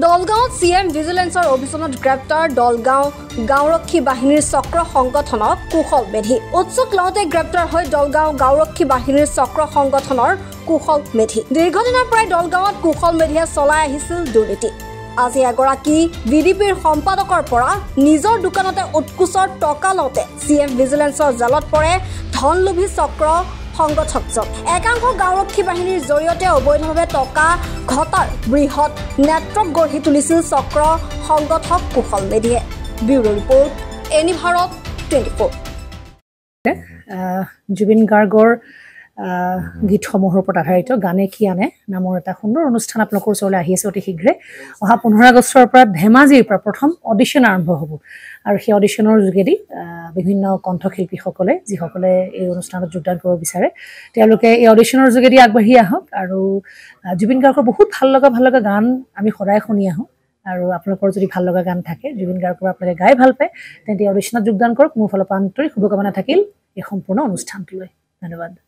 দলগাঁৱত CM ভিজিলেন্সৰ অভিযানত গ্ৰেপ্তাৰ দলগাঁও গাঁওৰক্ষী বাহিনীৰ চক্ৰ সংগঠনৰ কুশল মেধি। উৎসুক লওঁতে গ্ৰেপ্তাৰ হৈ দলগাঁও গাঁওৰক্ষী বাহিনীৰ চক্ৰ সংগঠনৰ কুশল মেধি। দীৰ্ঘদিনৰ পৰাই দলগাঁৱত কুশল মেধিয়ে চলাই আহিছিল দুৰ্নীতি। আজি এগৰাকী VDPৰ সম্পাদকৰ পৰা নিজৰ দোকানতে উৎকোচৰ টকা লওঁতে CM ভিজিলেন্সৰ জালত পৰে ধনলোভী চক্ৰ সংগঠকজন। একাংশ গাঁওৰক্ষী বাহিনীৰ জৰিয়তে অবৈধভাৱে টকা ঘটাৰ বৃহৎ নেটৱৰ্ক গঢ়ি তুলিছিল চক্ৰ সংগঠক কুশল মেধিয়ে। Bureau report, any Bharat 24। Zubeen গাৰ্গৰ গীতসমূহৰ ওপৰত আধাৰিত গানে কি আনে নামৰ এটা সুন্দৰ অনুষ্ঠান আপোনালোকৰ ওচৰলৈ আহি আছে অতি শীঘ্ৰে। অহা 15 আগষ্টৰ পৰা ধেমাজিৰ পৰা প্ৰথম অডিশ্যন আৰম্ভ হ'ব আৰু সেই অডিশ্যনৰ যোগেদি বিভিন্ন কণ্ঠশিল্পীসকলে যিসকলে এই অনুষ্ঠানত যোগদান কৰিব বিচাৰে তেওঁলোকে এই অডিশ্যনৰ যোগেদি আগবাঢ়ি আহক আৰু জুবিন গাৰ্গৰ বহুত ভাল লগা গান আমি সদায় শুনি আহোঁ। আৰু আপোনালোকৰ যদি ভাল লগা গান থাকে জুবিন গাৰ্গৰ আপোনালোকে গাই ভাল পায় তেন্তে অডিশ্যনত যোগদান কৰক। মোৰ ফালৰ পৰা আন্তৰিক শুভকামনা থাকিল এই সম্পূৰ্ণ অনুষ্ঠানটোলৈ। ধন্যবাদ।